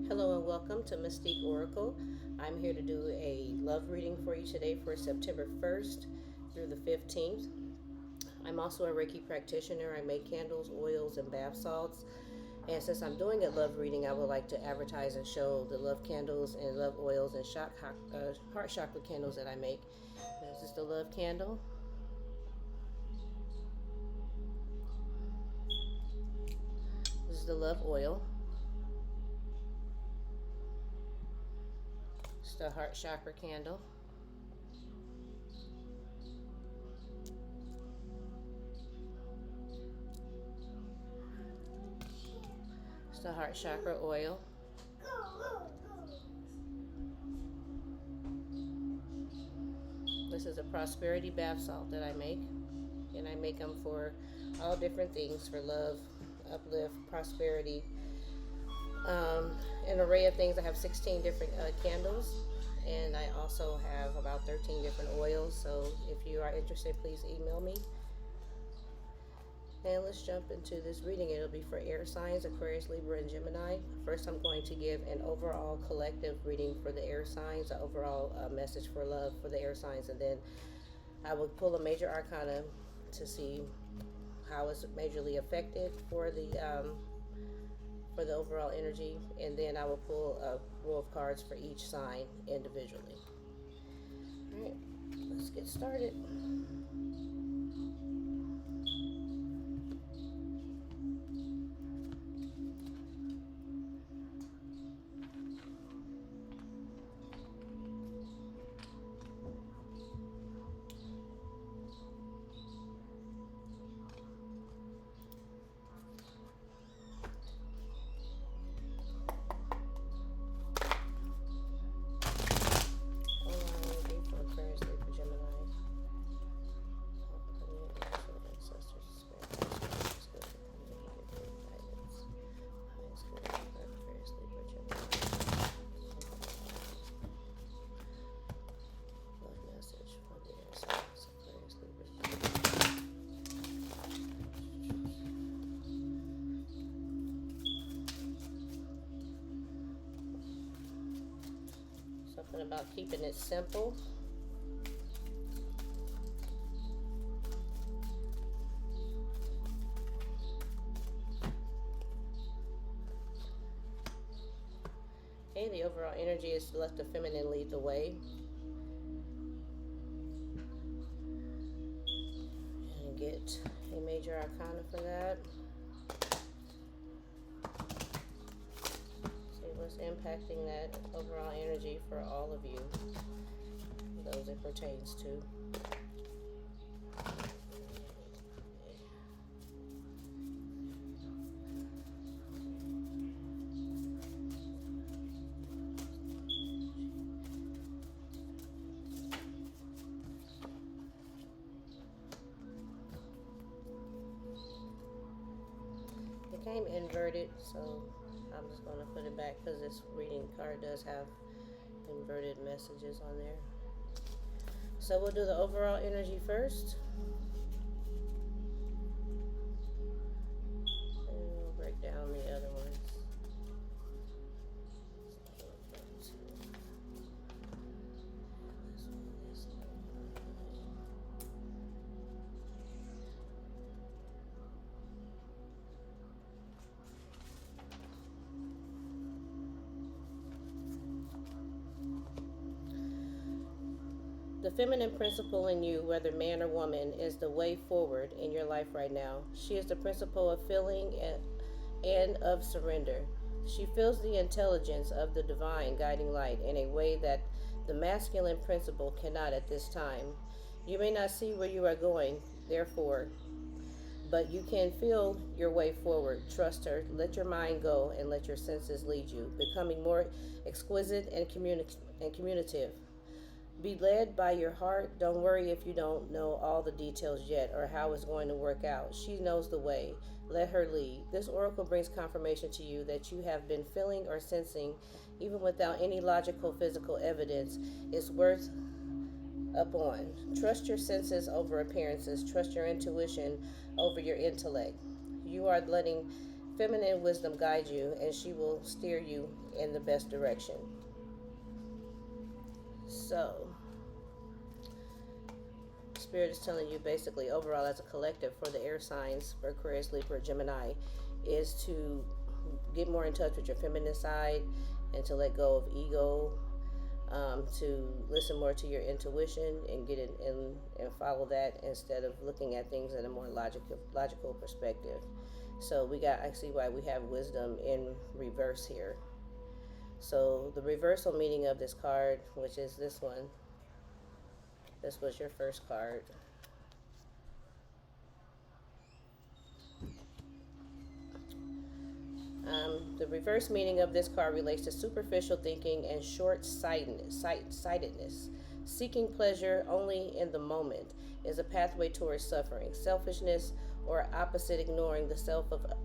Hello and welcome to Mystique Oracle. I'm here to do a love reading for you today for September 1st through the 15th. I'm also a Reiki practitioner. I make candles, oils, and bath salts. And since I'm doing a love reading, I would like to advertise and show the love candles and love oils and heart chakra candles that I make. This is the love candle. This is the love oil. It's the heart chakra candle. It's the heart chakra oil. This is a prosperity bath salt that I make. And I make them for all different things, for love, uplift, prosperity, an array of things. I have 16 different candles, and I also have about 13 different oils. So if you are interested, please email me. And let's jump into this reading. It'll be for air signs, Aquarius, Libra, and Gemini. First, I'm going to give an overall collective reading for the air signs, an overall message for love for the air signs, and then I will pull a major arcana to see how it's majorly affected for the overall energy, and then I will pull a row of cards for each sign individually. All right, let's get started. Something about keeping it simple. Okay, the overall energy is to let the feminine lead the way. And get a major arcana for that. What's impacting that overall energy for all of you, those it pertains to. It came inverted, so I'm just going to put it back because this reading card does have inverted messages on there. So we'll do the overall energy first. And we'll break down the other ones. The feminine principle in you, whether man or woman, is the way forward in your life right now. She is the principle of feeling and of surrender. She feels the intelligence of the divine guiding light in a way that the masculine principle cannot at this time. You may not see where you are going, therefore, but you can feel your way forward. Trust her. Let your mind go and let your senses lead you, becoming more exquisite and communicative. Be led by your heart. Don't worry if you don't know all the details yet or how it's going to work out. She knows the way. Let her lead. This oracle brings confirmation to you that you have been feeling or sensing, even without any logical physical evidence, is worth upon. Trust your senses over appearances. Trust your intuition over your intellect. You are letting feminine wisdom guide you, and she will steer you in the best direction. So, Spirit is telling you basically overall as a collective for the air signs, for Aquarius, Libra, Gemini, is to get more in touch with your feminine side and to let go of ego, to listen more to your intuition and get in and follow that instead of looking at things in a more logical perspective. So I see why we have wisdom in reverse here. So the reversal meaning of this card, which is this one, this was your first card. The reverse meaning of this card relates to superficial thinking and short-sightedness. Seeking pleasure only in the moment is a pathway towards suffering. Selfishness, or opposite, ignoring the self to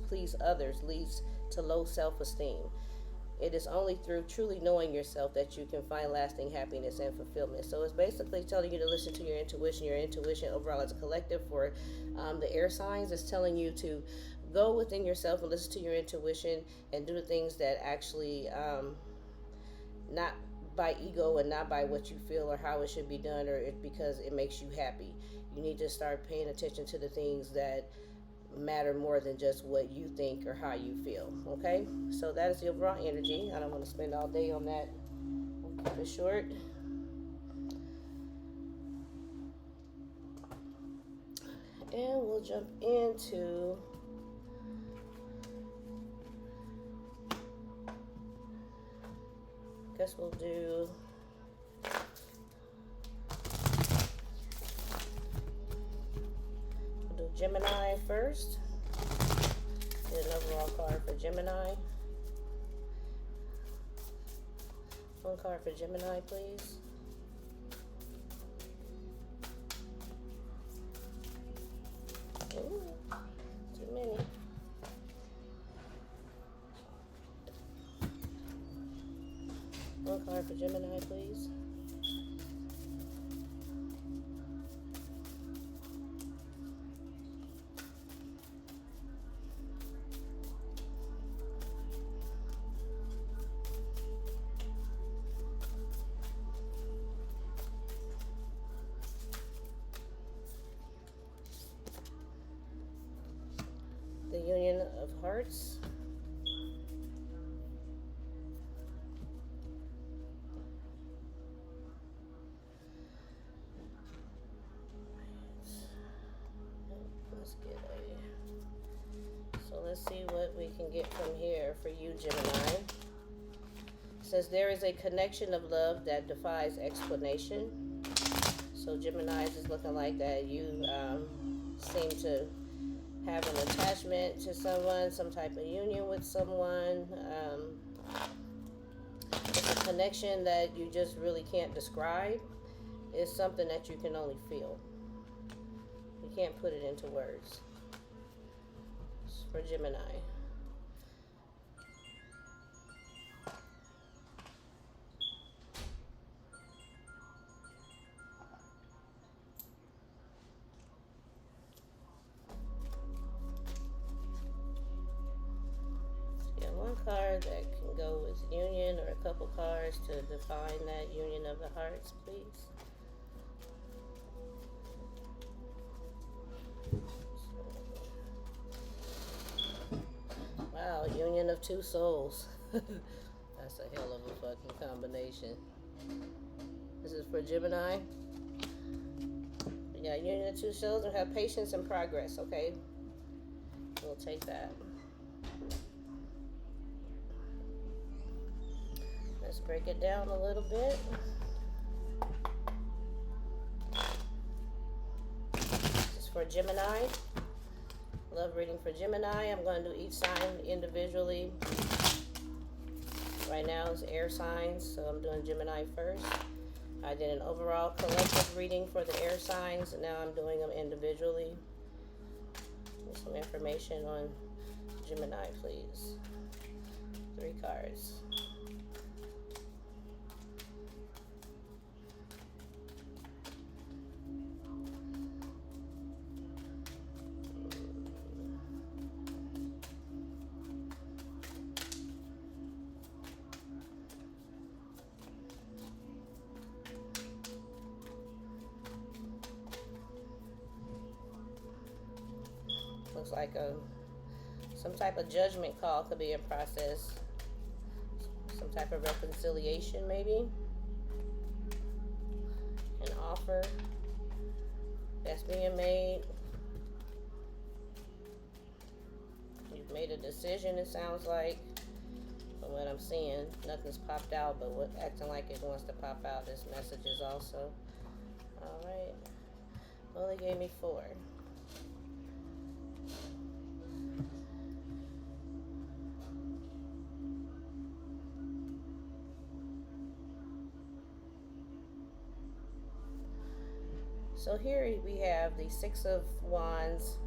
please others, leads to low self-esteem. It is only through truly knowing yourself that you can find lasting happiness and fulfillment. So it's basically telling you to listen to your intuition. Your intuition overall as a collective for the air signs is telling you to go within yourself and listen to your intuition and do the things that actually not by ego and not by what you feel or how it should be done or because it makes you happy. You need to start paying attention to the things that matter more than just what you think or how you feel. Okay, so that is the overall energy. I don't want to spend all day on that. We'll keep it short. And we'll jump into guess we'll do Gemini first. Get an overall card for Gemini. One card for Gemini, please. Ooh, too many. One card for Gemini, please. The Union of Hearts. Let's see what we can get from here for you, Gemini. It says there is a connection of love that defies explanation. So Gemini is looking like that. You seem to have an attachment to someone, some type of union with someone. It's a connection that you just really can't describe. It's something that you can only feel. You can't put it into words. It's for Gemini. Card that can go with union, or a couple cards to define that union of the hearts, please. Wow, union of two souls. That's a hell of a fucking combination. This is for Gemini. We got union of two souls and have patience and progress, okay? We'll take that. Let's break it down a little bit. This is for Gemini. Love reading for Gemini. I'm going to do each sign individually. Right now it's air signs, so I'm doing Gemini first. I did an overall collective reading for the air signs, and now I'm doing them individually. Get some information on Gemini, please. 3 cards. Looks like some type of judgment call could be in process. Some type of reconciliation, maybe. An offer that's being made. You've made a decision, it sounds like. From what I'm seeing, nothing's popped out, but what acting like it wants to pop out. This message is also. Alright. Well, they gave me 4. So here we have the 6 of Wands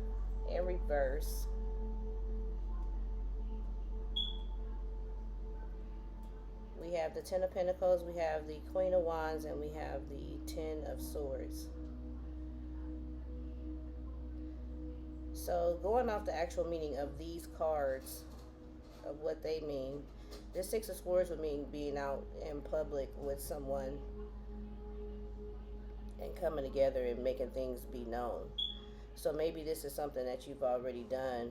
in reverse. We have the 10 of Pentacles, we have the Queen of Wands, and we have the 10 of Swords. So going off the actual meaning of these cards, of what they mean, this 6 of Swords would mean being out in public with someone and coming together and making things be known. So maybe this is something that you've already done,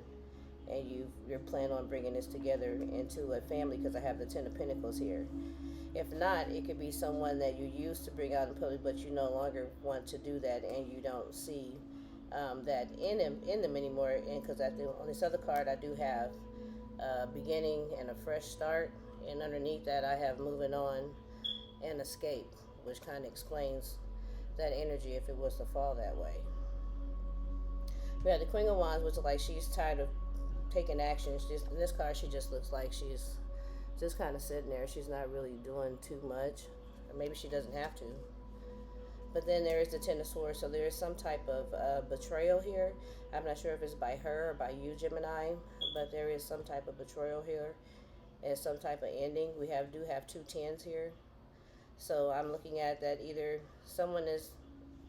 and you're planning on bringing this together into a family, because I have the 10 of Pentacles here. If not, it could be someone that you used to bring out in public, but you no longer want to do that, and you don't see that in them anymore. And because on this other card, I do have beginning and a fresh start, and underneath that, I have moving on and escape, which kind of explains that energy if it was to fall that way. We have the Queen of Wands, which is like she's tired of taking action. In this card, she just looks like she's just kind of sitting there. She's not really doing too much, or maybe she doesn't have to. But then there is the 10 of Swords, so there is some type of betrayal here. I'm not sure if it's by her or by you, Gemini, but there is some type of betrayal here and some type of ending. We do have 2 10s here. So I'm looking at that either someone is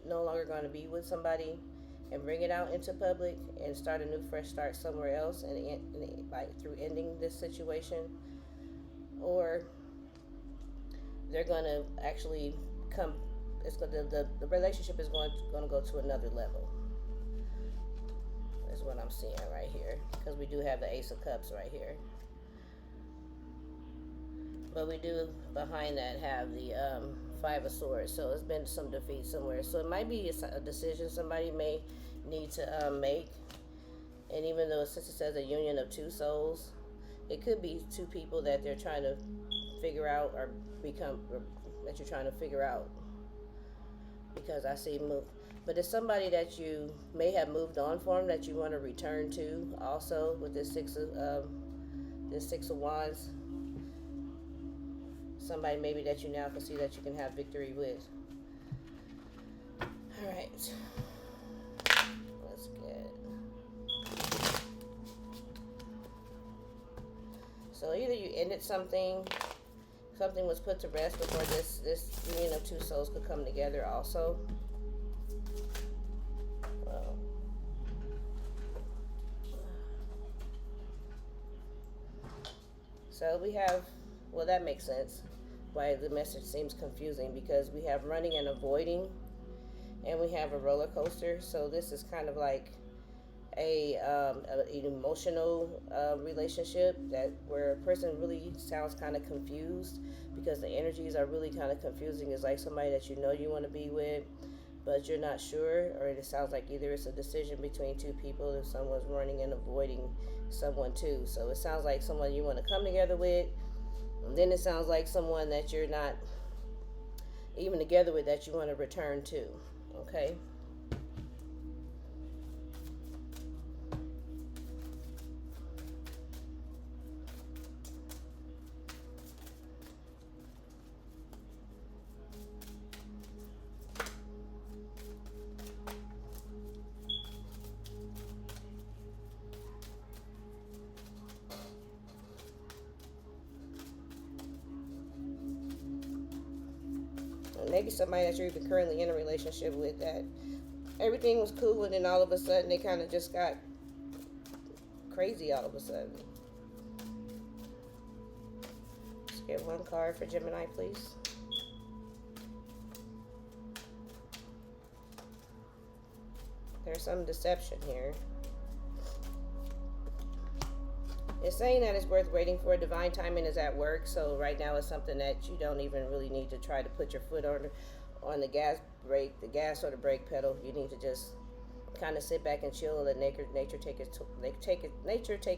no longer going to be with somebody and bring it out into public and start a new fresh start somewhere else, and through ending this situation, or they're going to actually come. The relationship is going to go to another level. Is what I'm seeing right here, because we do have the Ace of Cups right here. But we do, behind that, have the 5 of Swords. So it's been some defeat somewhere. So it might be a decision somebody may need to make. And even though, since it says a union of 2 souls, it could be 2 people that they're trying to figure out, or that you're trying to figure out. Because I see move. But it's somebody that you may have moved on from, that you want to return to also, with this 6 of Wands. Somebody maybe that you now can see that you can have victory with. Alright. Let's get. So either you ended something was put to rest before this union of 2 souls could come together also. Well. So we have, well, that makes sense. Why the message seems confusing, because we have running and avoiding, and we have a roller coaster. So this is kind of like an emotional relationship where a person really sounds kind of confused, because the energies are really kind of confusing. It's like somebody that you know you want to be with, but you're not sure, or it sounds like either it's a decision between 2 people, if someone's running and avoiding someone too. So it sounds like someone you want to come together with. And then it sounds like someone that you're not even together with, that you want to return to. Okay? Maybe somebody that you're even currently in a relationship with, that everything was cool, and then all of a sudden they kind of just got crazy all of a sudden. Let's get 1 card for Gemini, please. There's some deception here. It's saying that it's worth waiting for. Divine timing is at work, so right now it's something that you don't even really need to try to put your foot on the gas brake, the gas or the brake pedal. You need to just kind of sit back and chill and let nature take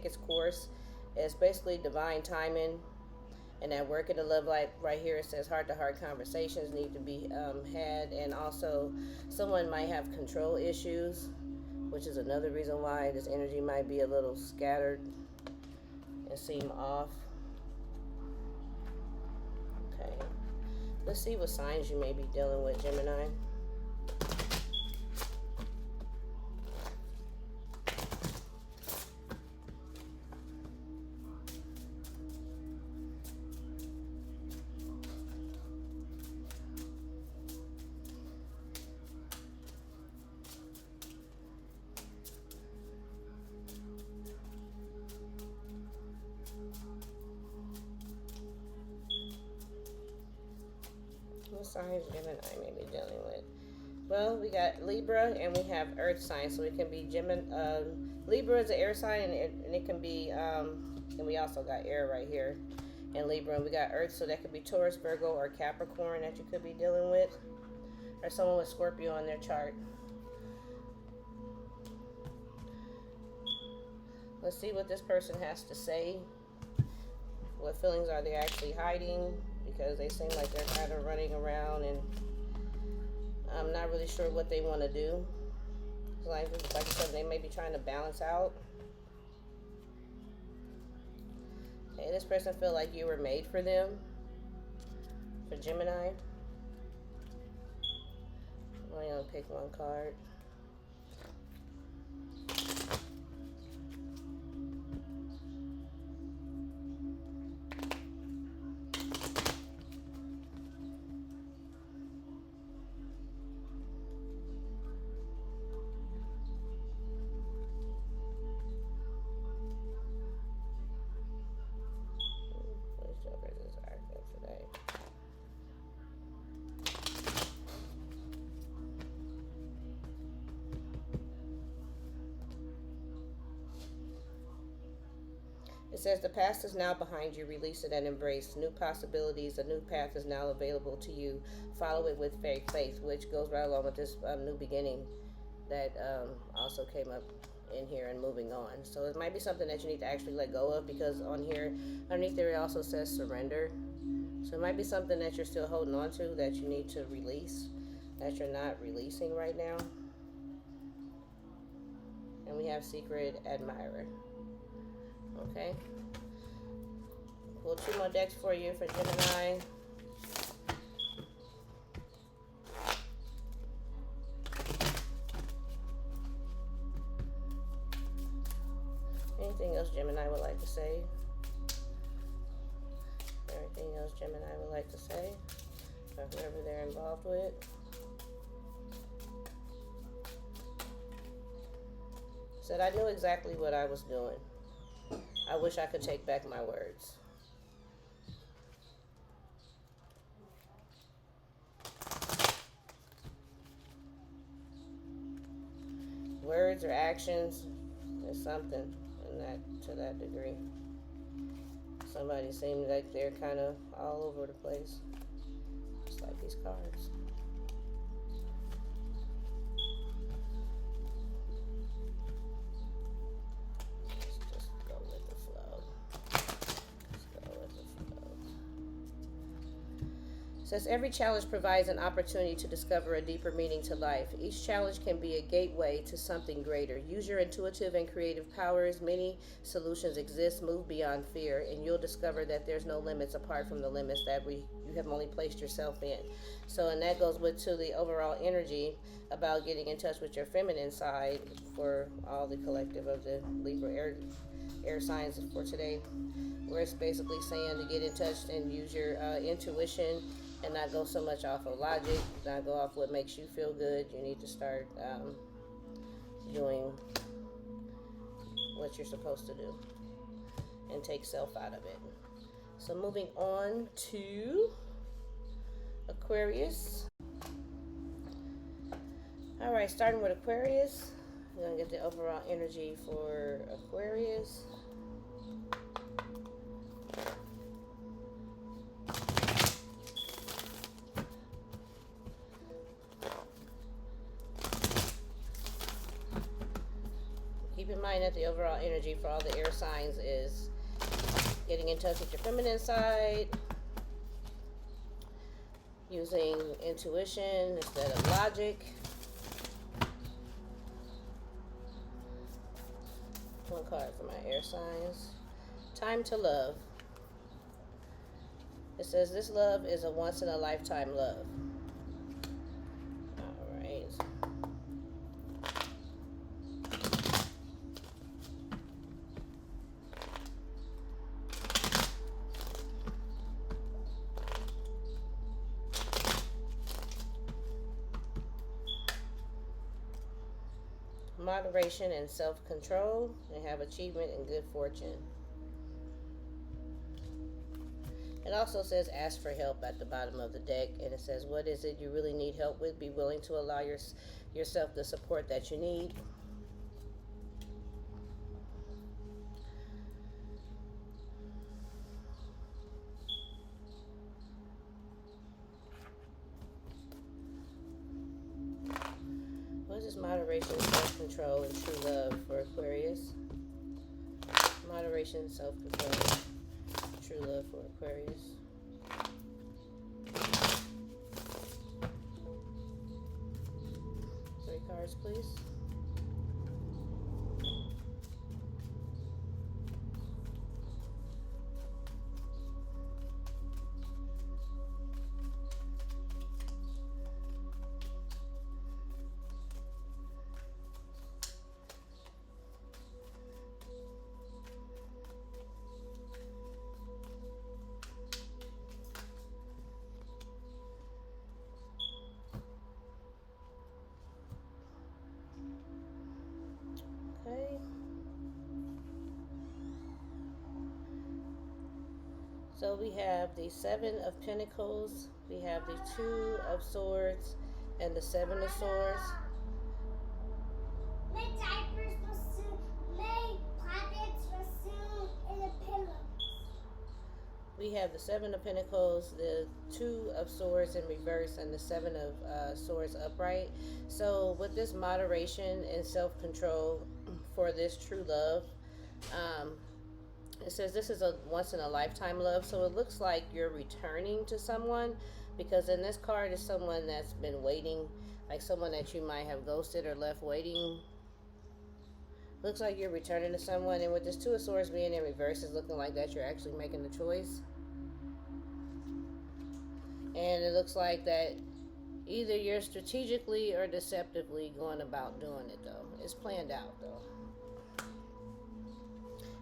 its course. It's basically divine timing. And at work in the love life, right here it says heart-to-heart conversations need to be had, and also someone might have control issues, which is another reason why this energy might be a little scattered and seem off. Okay, let's see what signs you may be dealing with, Gemini. What signs Gemini may be dealing with? Well, we got Libra and we have Earth signs, so it can be Gemini. Libra is an air sign, and it can be. And we also got air right here in Libra, and we got Earth, so that could be Taurus, Virgo, or Capricorn that you could be dealing with, or someone with Scorpio on their chart. Let's see what this person has to say. What feelings are they actually hiding? Because they seem like they're kind of running around, and I'm not really sure what they want to do. Like I said, they may be trying to balance out. Okay, this person feel like you were made for them. For Gemini. I'm only going to pick one card. It says the past is now behind you. Release it and embrace new possibilities. A new path is now available to you. Follow it with faith, which goes right along with this new beginning that also came up in here and moving on. So it might be something that you need to actually let go of, because on here, underneath there, it also says surrender. So it might be something that you're still holding on to that you need to release, that you're not releasing right now. And we have secret admirer. Okay. Pull 2 more decks for you for Gemini. Anything else Gemini would like to say? Everything else Gemini would like to say, or whoever they're involved with. Said, I knew exactly what I was doing. I wish I could take back my words. Words or actions, there's something in that, to that degree. Somebody seems like they're kind of all over the place, just like these cards. Says every challenge provides an opportunity to discover a deeper meaning to life. Each challenge can be a gateway to something greater. Use your intuitive and creative powers. Many solutions exist. Move beyond fear, and you'll discover that there's no limits apart from the limits that you have only placed yourself in. So, and that goes with to the overall energy about getting in touch with your feminine side for all the collective of the Libra air signs for today, where it's basically saying to get in touch and use your intuition and not go so much off of logic, not go off what makes you feel good. You need to start doing what you're supposed to do and take self out of it. So moving on to Aquarius. All right, starting with Aquarius. We're going to get the overall energy for Aquarius. mind that the overall energy for all the air signs is getting in touch with your feminine side, using intuition instead of logic. One card for my air signs. Time to love. It says this love is a once in a lifetime love. All right. Moderation and self-control, and have achievement and good fortune. It also says ask for help at the bottom of the deck, and it says what is it you really need help with? Be willing to allow yourself the support that you need. What is moderation, self-control, and true love for Aquarius? Moderation, self-control, true love for Aquarius. Three cards, please. Okay. So we have the Seven of Pentacles, we have the Two of Swords, and the Seven of Swords. My diapers will soon, my blankets will soon in the pillows. We have the Seven of Pentacles, the Two of Swords in reverse, and the Seven of Swords upright. So with this moderation and self-control for this true love, it says this is a once in a lifetime love. So it looks like you're returning to someone, because in this card is someone that's been waiting, like someone that you might have ghosted or left waiting. Looks like you're returning to someone, and with this Two of Swords being in reverse, it's looking like that you're actually making the choice. And it looks like that either you're strategically or deceptively going about doing it, though. It's planned out, though.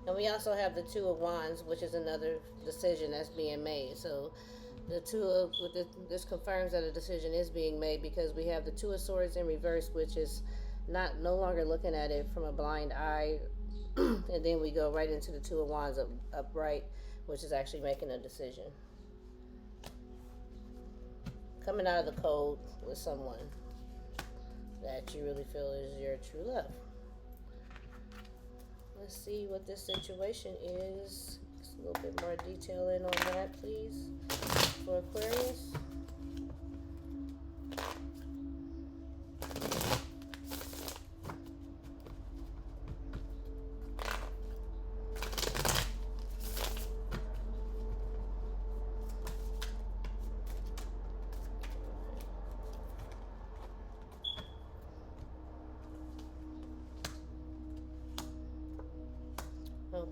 And we also have the Two of Wands, which is another decision that's being made. So the this confirms that a decision is being made, because we have the Two of Swords in reverse, which is no longer looking at it from a blind eye. And then we go right into the Two of Wands upright, which is actually making a decision. Coming out of the cold with someone that you really feel is your true love. Let's see what this situation is. Just a little bit more detail in on that, please, for Aquarius.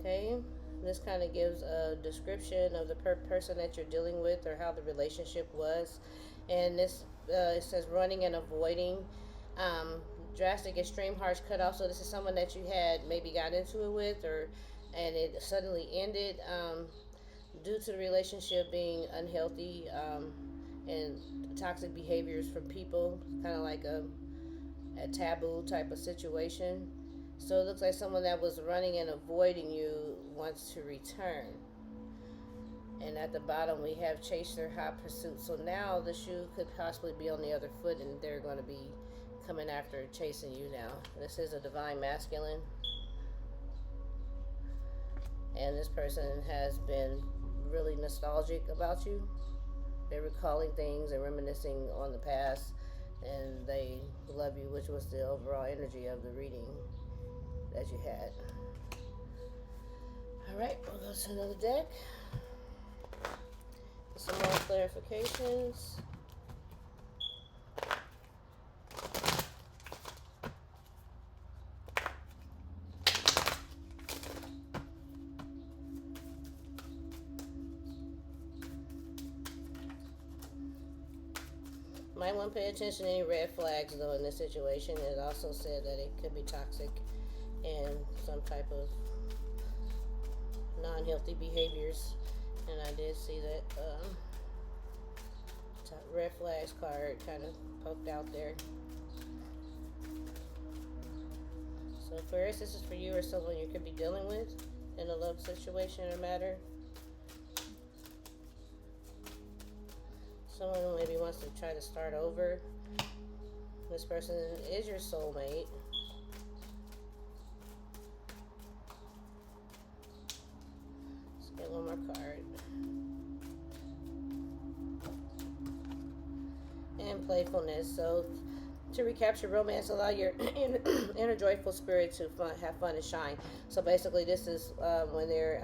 Okay, this kind of gives a description of the person that you're dealing with, or how the relationship was. And this it says running and avoiding, drastic, extreme, harsh cutoff. So this is someone that you had maybe got into it with, and it suddenly ended due to the relationship being unhealthy, and toxic behaviors from people, kind of like a taboo type of situation. So it looks like someone that was running and avoiding you wants to return. And at the bottom we have chase their hot pursuit. So now the shoe could possibly be on the other foot, and they're going to be coming after, chasing you now. This is a divine masculine. And this person has been really nostalgic about you. They're recalling things and reminiscing on the past, and they love you, which was the overall energy of the reading. that you had. All right, we'll go to another deck. Some more clarifications. Might want to pay attention to any red flags though in this situation. It also said that it could be toxic and some type of non-healthy behaviors, and I did see that red flags card kind of poked out there. So Aquarius, this is for you or someone you could be dealing with in a love situation or matter. Someone who maybe wants to try to start over. This person is your soulmate. Let's get one more card. And playfulness. So to recapture romance, allow your inner joyful spirit to have fun and shine. So basically this is when they're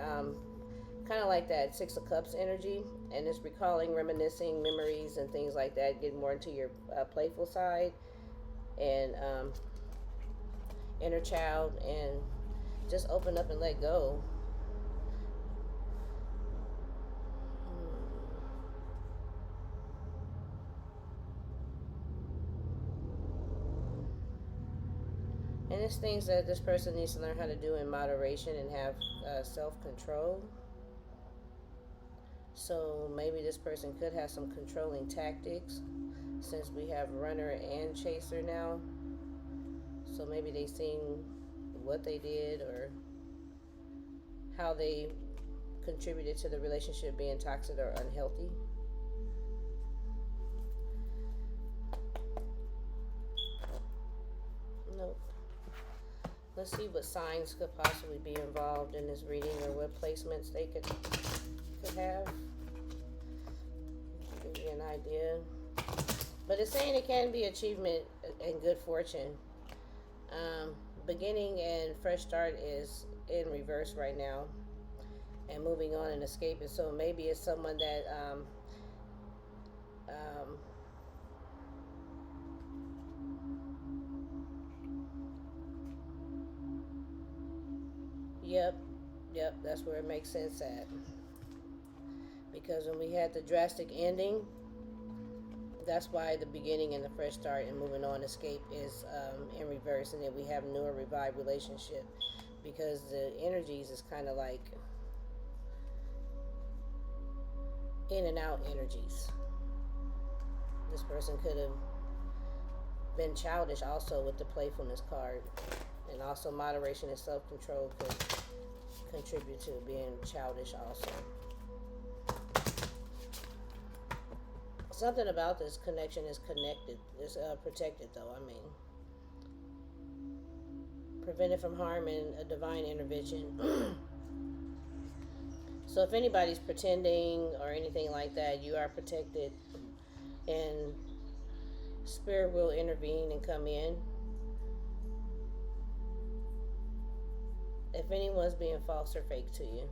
kind of like that Six of Cups energy, and it's recalling, reminiscing memories and things like that, getting more into your playful side and inner child, and just open up and let go. And it's things that this person needs to learn how to do in moderation and have self-control. So maybe this person could have some controlling tactics, since we have runner and chaser now. So maybe they seen what they did or how they contributed to the relationship being toxic or unhealthy. Nope. Let's see what signs could possibly be involved in this reading, or what placements they could have. Give you an idea. But it's saying it can be achievement and good fortune. Beginning and fresh start is in reverse right now, and moving on and escaping. So maybe it's someone that yep, that's where it makes sense at. Because when we had the drastic ending, that's why the beginning and the fresh start and moving on, escape is in reverse, and then we have new or revived relationship, because the energies is kind of like in and out energies. This person could have been childish also with the playfulness card, and also moderation and self-control could contribute to being childish also. Something about this connection is connected. It's protected, though. I mean, prevented from harm and a divine intervention. So if anybody's pretending or anything like that, you are protected, and spirit will intervene and come in. If anyone's being false or fake to you.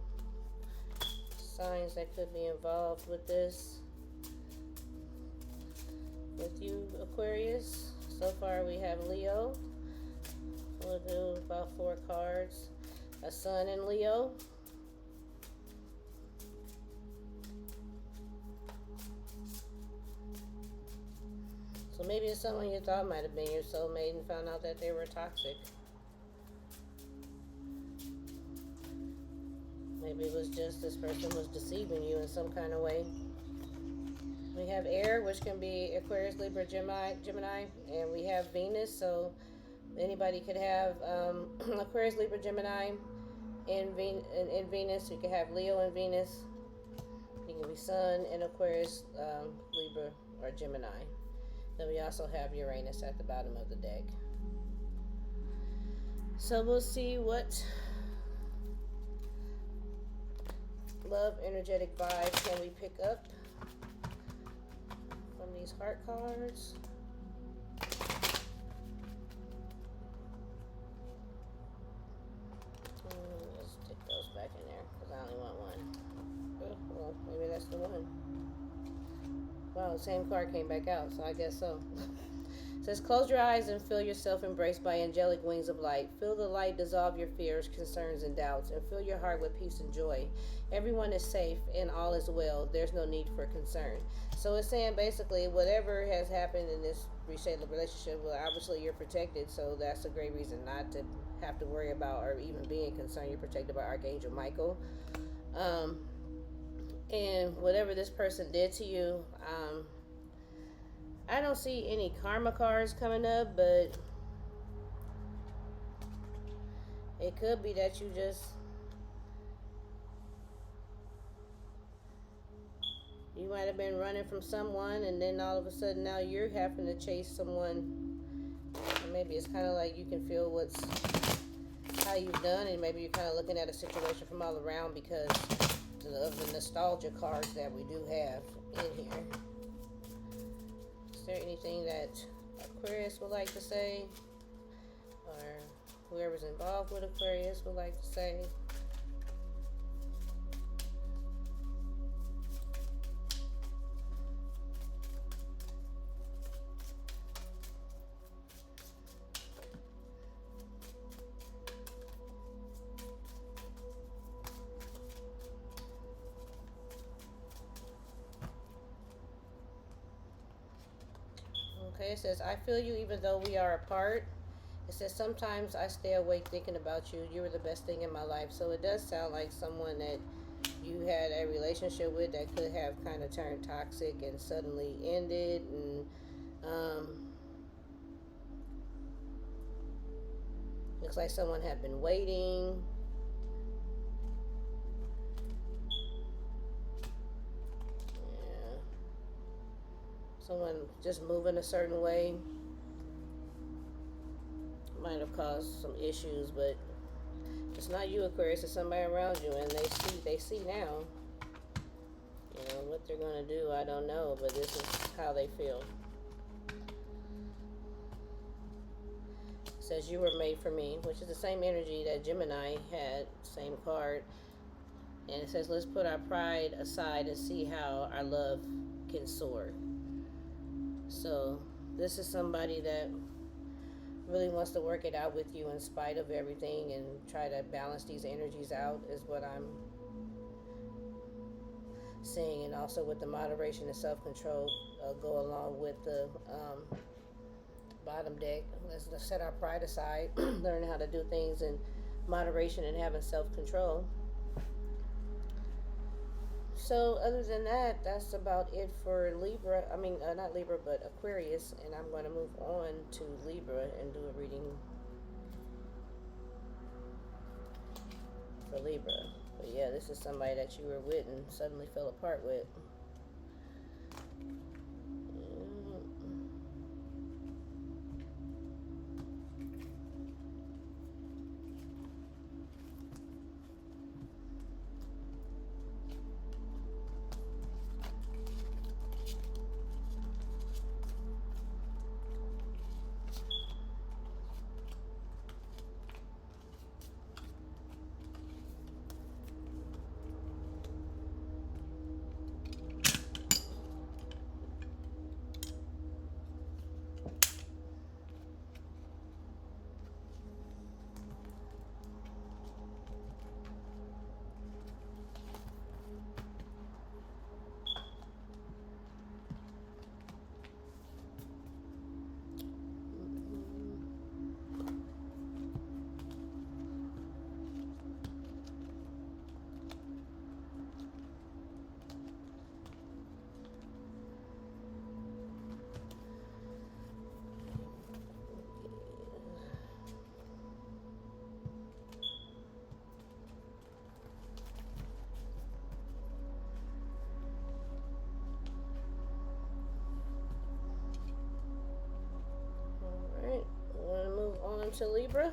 Signs that could be involved with this. With you, Aquarius, so far we have Leo. We'll do about 4 cards. A sun in Leo. So maybe it's someone you thought might have been your soulmate and found out that they were toxic. Maybe it was just this person was deceiving you in some kind of way. We have air, which can be Aquarius, Libra, Gemini, and we have Venus. So anybody could have Aquarius, Libra, Gemini, in Venus. You could have Leo and Venus. You can be Sun in Aquarius, Libra, or Gemini. Then we also have Uranus at the bottom of the deck. So we'll see what love energetic vibes can we pick up from these heart cards. the same card came back out, so I guess so. It says, close your eyes and feel yourself embraced by angelic wings of light. Feel the light dissolve your fears, concerns, and doubts, and fill your heart with peace and joy. Everyone is safe and all is well. There's no need for concern. So it's saying basically whatever has happened in this relationship, well, obviously you're protected, so that's a great reason not to have to worry about or even being concerned. You're protected by Archangel Michael. Um, and whatever this person did to you, I don't see any karma cards coming up, but it could be that you might have been running from someone, and then all of a sudden now you're having to chase someone. And maybe it's kind of like you can feel how you've done, and maybe you're kind of looking at a situation from all around because of the nostalgia cards that we do have in here. Is there anything that Aquarius would like to say, or whoever's involved with Aquarius would like to say? Okay, it says, I feel you even though we are apart. It says, sometimes I stay awake thinking about you. You were the best thing in my life. So it does sound like someone that you had a relationship with that could have kind of turned toxic and suddenly ended. And looks like someone had been waiting. Someone just moving a certain way might have caused some issues, but it's not you, Aquarius. It's somebody around you, and they see now. You know what they're gonna do. I don't know, but this is how they feel. It says you were made for me, which is the same energy that Gemini had. Same card, and it says let's put our pride aside and see how our love can soar. So this is somebody that really wants to work it out with you in spite of everything and try to balance these energies out is what I'm seeing. And also with the moderation and self-control go along with the bottom deck. Let's set our pride aside, learn how to do things in moderation and having self-control. So other than that, that's about it for Libra. I mean, not Libra, but Aquarius. And I'm going to move on to Libra and do a reading for Libra. But yeah, this is somebody that you were with and suddenly fell apart with. To Libra.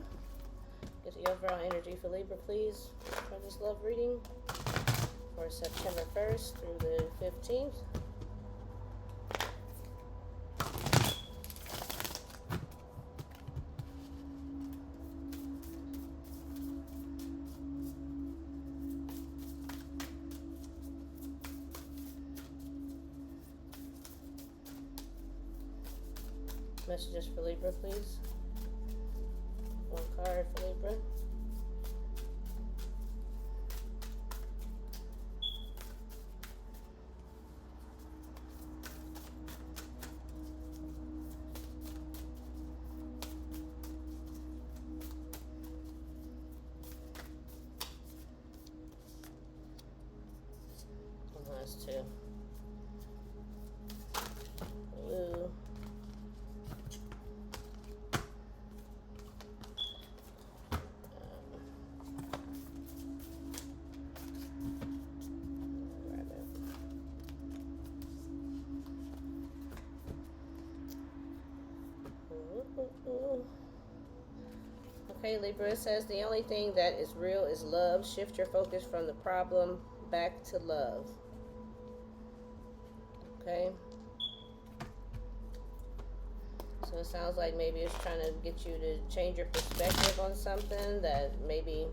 Get the overall energy for Libra, please, for this love reading for September 1st through the 15th. Messages for Libra, please. One card for Libra. Last two. Blue. Okay, Libra, it says the only thing that is real is love. Shift your focus from the problem back to love. Okay? So it sounds like maybe it's trying to get you to change your perspective on something that maybe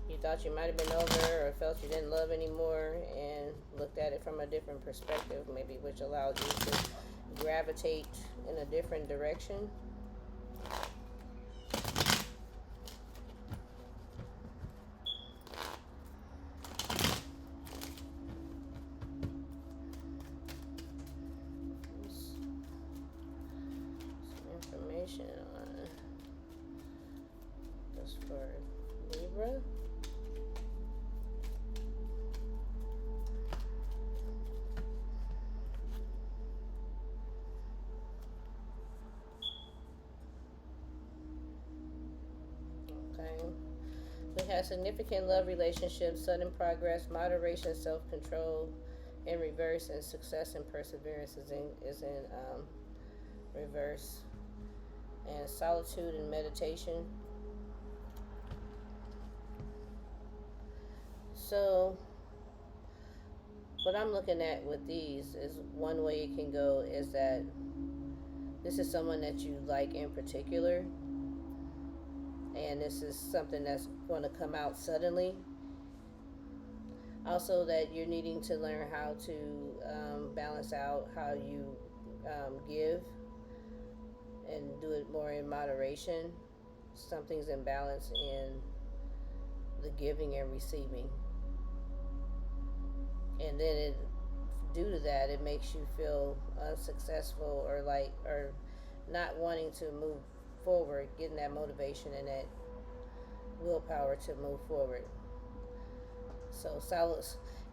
you thought you might have been over or felt you didn't love anymore, and looked at it from a different perspective, maybe, which allowed you to gravitate in a different direction. Information on this for Libra. Okay. We have significant love relationships, sudden progress, moderation, self-control in reverse, and success and perseverance is in reverse, and solitude and meditation. So what I'm looking at with these is one way it can go is that this is someone that you like in particular, and this is something that's going to come out suddenly. Also, that you're needing to learn how to balance out how you give and do it more in moderation. Something's imbalance in the giving and receiving, and then due to that, it makes you feel unsuccessful or not wanting to move forward, getting that motivation and that willpower to move forward. So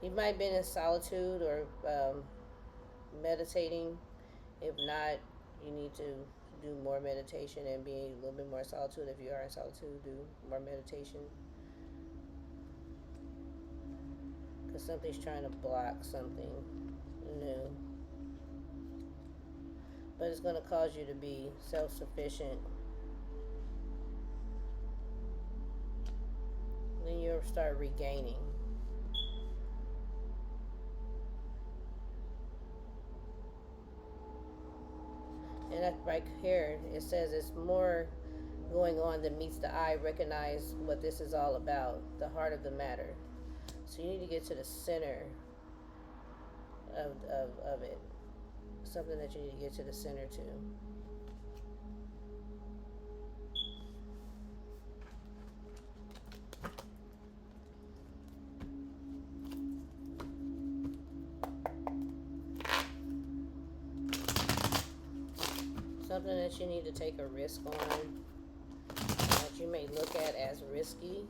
you might have been in solitude or meditating. If not, you need to do more meditation and be a little bit more solitude. If you are in solitude, do more meditation, because something's trying to block something new. But it's going to cause you to be self-sufficient. Then you'll start regaining. And right here, it says it's more going on than meets the eye. Recognize what this is all about, the heart of the matter. So you need to get to the center of it. Something that you need to get to the center to. Something that you need to take a risk on, that you may look at as risky.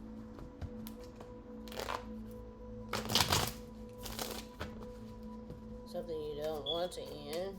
Something you don't want to end.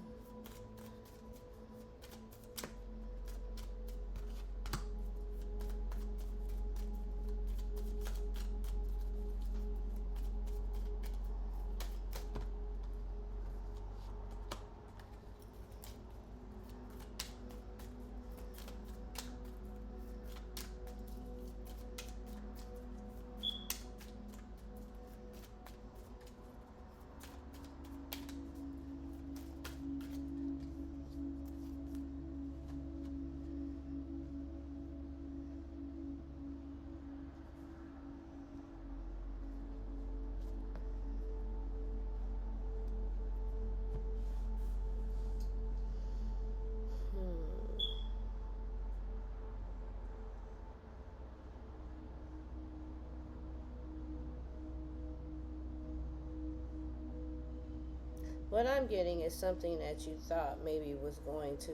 What I'm getting is something that you thought maybe was going to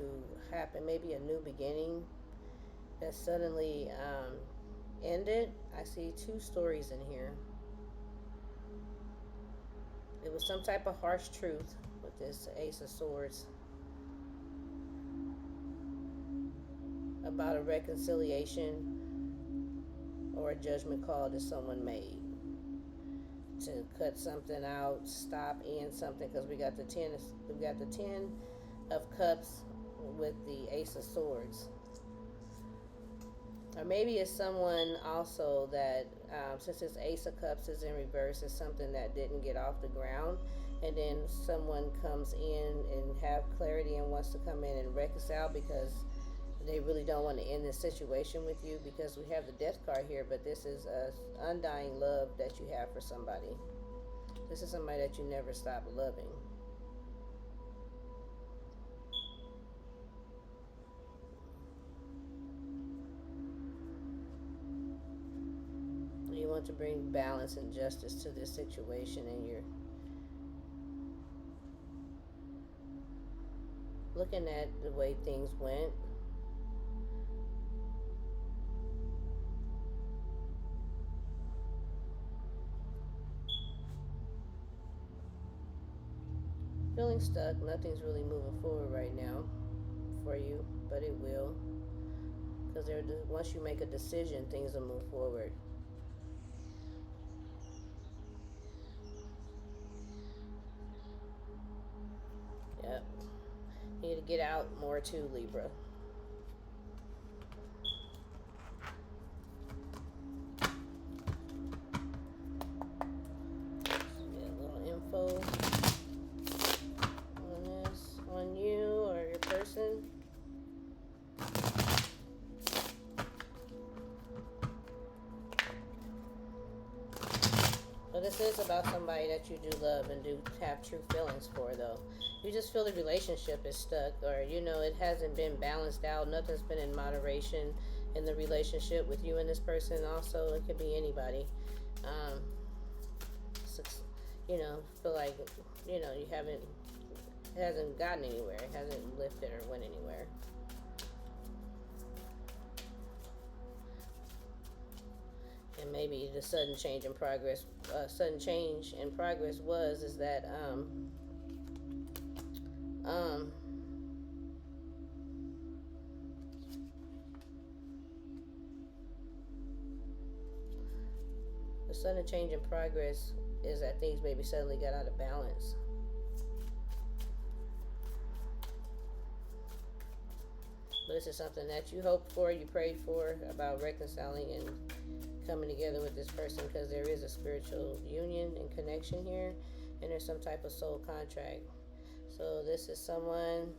happen, maybe a new beginning that suddenly ended. I see two stories in here. It was some type of harsh truth with this Ace of Swords about a reconciliation or a judgment call that someone made to cut something out, stop, end something. Because we got the 10 of Cups with the Ace of Swords. Or maybe it's someone also that, since this Ace of Cups is in reverse, is something that didn't get off the ground, and then someone comes in and have clarity and wants to come in and reconcile because they really don't want to end this situation with you, because we have the Death card here, but this is a undying love that you have for somebody. This is somebody that you never stop loving. You want to bring balance and justice to this situation, and you're looking at the way things went. Feeling stuck, nothing's really moving forward right now for you, but it will. Because once you make a decision, things will move forward. Yep. You need to get out more too, Libra. Get a little info on this, on you or your person. But this is about somebody that you do love and do have true feelings for, though. You just feel the relationship is stuck, or it hasn't been balanced out. Nothing's been in moderation in the relationship with you and this person. Also, it could be anybody. Um, feel like you haven't. It hasn't gotten anywhere. It hasn't lifted or went anywhere. And maybe the sudden change in progress was is that the sudden change in progress is that things maybe suddenly got out of balance. But this is something that you hoped for, you prayed for, about reconciling and coming together with this person, because there is a spiritual union and connection here, and there's some type of soul contract. So this is someone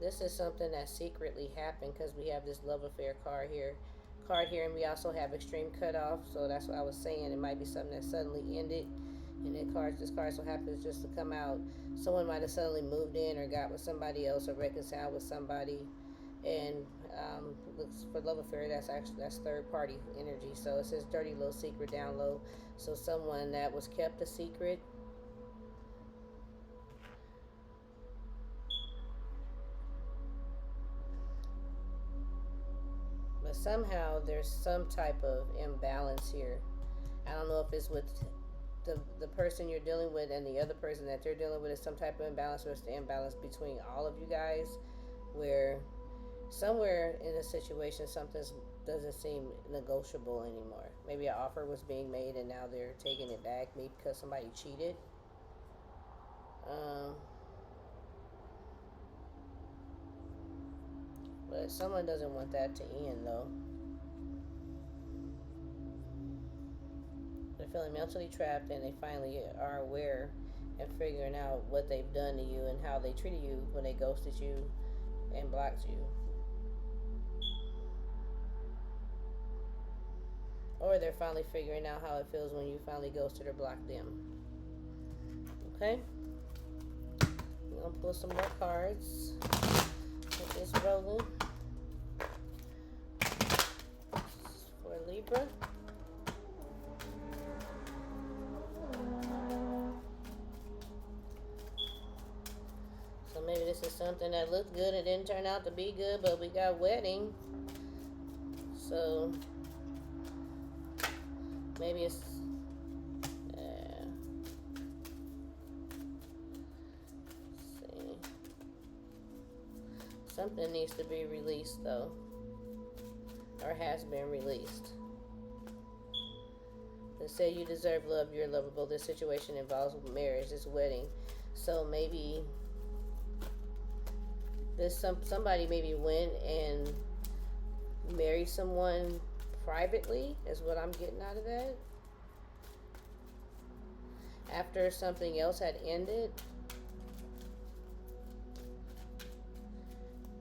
this is something that secretly happened, because we have this love affair card here, and we also have extreme cutoff. So that's what I was saying. It might be something that suddenly ended, and this card so happens just to come out. Someone might have suddenly moved in or got with somebody else or reconciled with somebody, and looks for love affair. That's third party energy. So it says dirty little secret down low. So someone that was kept a secret. But somehow there's some type of imbalance here. I don't know if it's with the person you're dealing with and the other person that they're dealing with is some type of imbalance, or it's the imbalance between all of you guys, where somewhere in a situation something doesn't seem negotiable anymore. Maybe an offer was being made and now they're taking it back, maybe because somebody cheated. But someone doesn't want that to end, though. They're feeling mentally trapped, and they finally are aware and figuring out what they've done to you and how they treated you when they ghosted you and blocked you. Or they're finally figuring out how it feels when you finally ghosted or blocked them. Okay? I'm going to pull some more cards. Get this rolling. For Libra. something that looked good and didn't turn out to be good, but we got wedding. So maybe it's see. Something needs to be released though, or has been released. They say you deserve love, you're lovable. This situation involves marriage, this wedding. So maybe somebody maybe went and married someone privately, is what I'm getting out of that. After something else had ended.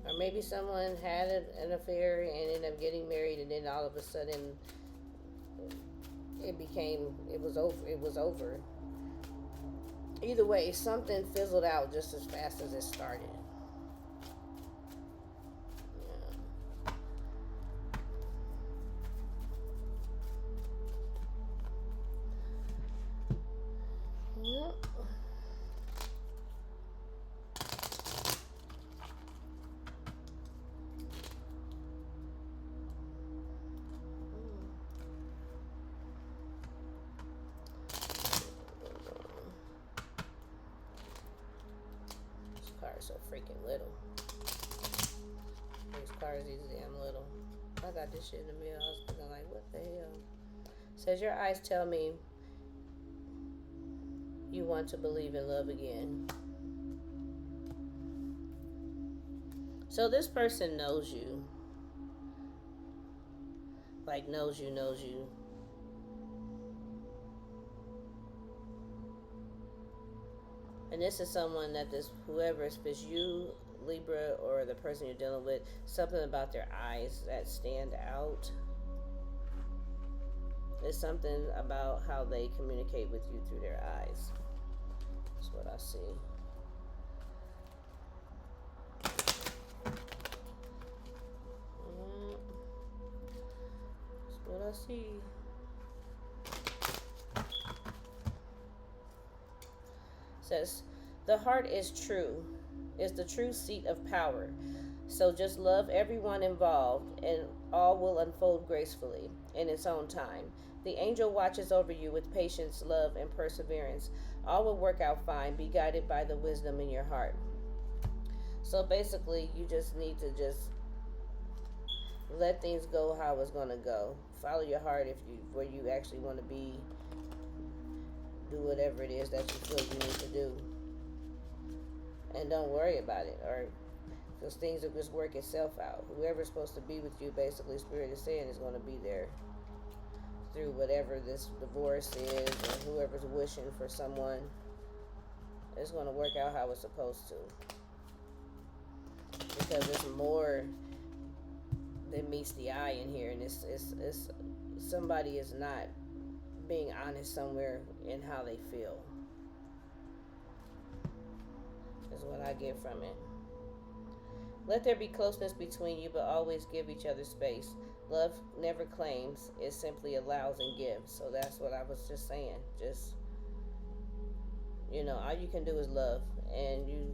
Or maybe someone had an affair and ended up getting married, and then all of a sudden it was over. Either way, something fizzled out just as fast as it started. Yep. This car is so freaking little. These cars these damn little. I got this shit in the mail. I was thinking like, what the hell? Says your eyes tell me you want to believe in love again. So this person knows you. Like knows you. And this is someone that whoever, if it's you, Libra, or the person you're dealing with, something about their eyes that stand out. There's something about how they communicate with you through their eyes. That's what I see. That's what I see. Says, the heart is the true seat of power. So just love everyone involved and all will unfold gracefully in its own time. The angel watches over you with patience, love, and perseverance. All will work out fine. Be guided by the wisdom in your heart. So basically, you just need to just let things go how it's going to go. Follow your heart where you actually want to be. Do whatever it is that you feel you need to do. And don't worry about it, or because things will just work itself out. Whoever's supposed to be with you, basically, Spirit is saying, is going to be there through whatever this divorce is, or whoever's wishing for someone. It's going to work out how it's supposed to. Because it's more than meets the eye in here, and it's somebody is not being honest somewhere in how they feel. Is what I get from it. Let there be closeness between you, but always give each other space. Love never claims, it simply allows and gives. So that's what I was just saying. Just, all you can do is love, and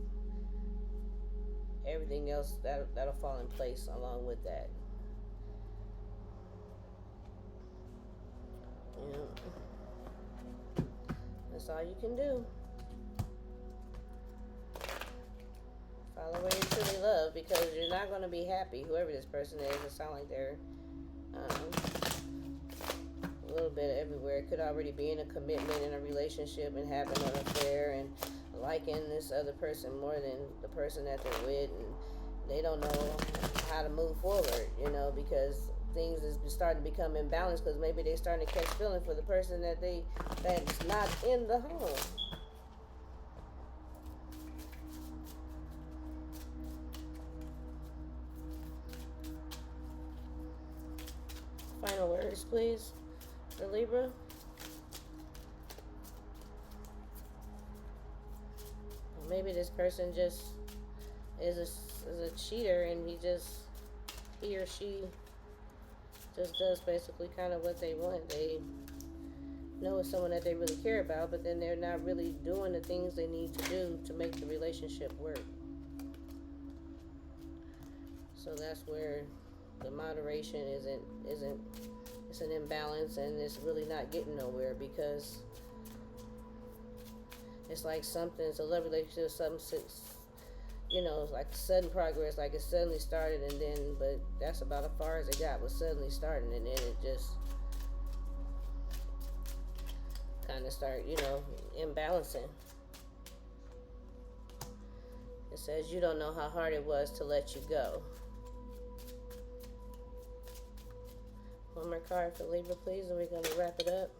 everything else that'll fall in place along with that. That's all you can do. Follow where you truly love, because you're not going to be happy. Whoever this person is, it sounds like they're a little bit everywhere. It could already be in a commitment in a relationship and having an affair and liking this other person more than the person that they're with, and they don't know how to move forward, because things is starting to become imbalanced, because maybe they're starting to catch feeling for the person that's not in the home. Final words, please, for Libra. Or maybe this person just is a cheater, and he or she just does basically kind of what they want. They know it's someone that they really care about, but then they're not really doing the things they need to do to make the relationship work. So that's where the moderation isn't it's an imbalance, and it's really not getting nowhere because it's like something's a love relationship, something, it's like sudden progress, like it suddenly started, and then, but that's about as far as it got, was suddenly starting, and then it just kind of start, imbalancing. It says you don't know how hard it was to let you go. One more card for Libra, please, and we're going to wrap it up.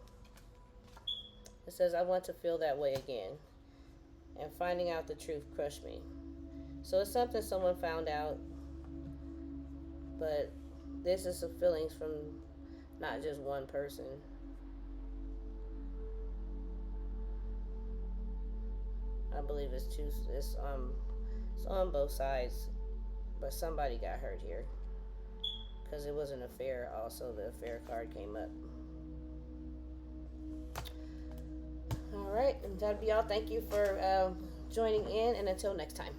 It says, I want to feel that way again. And finding out the truth crushed me. So it's something someone found out, but this is some feelings from not just one person. I believe it's on both sides, but somebody got hurt here. Because it was an affair, also the affair card came up. All right, and that'll be all. Thank you for joining in, and until next time.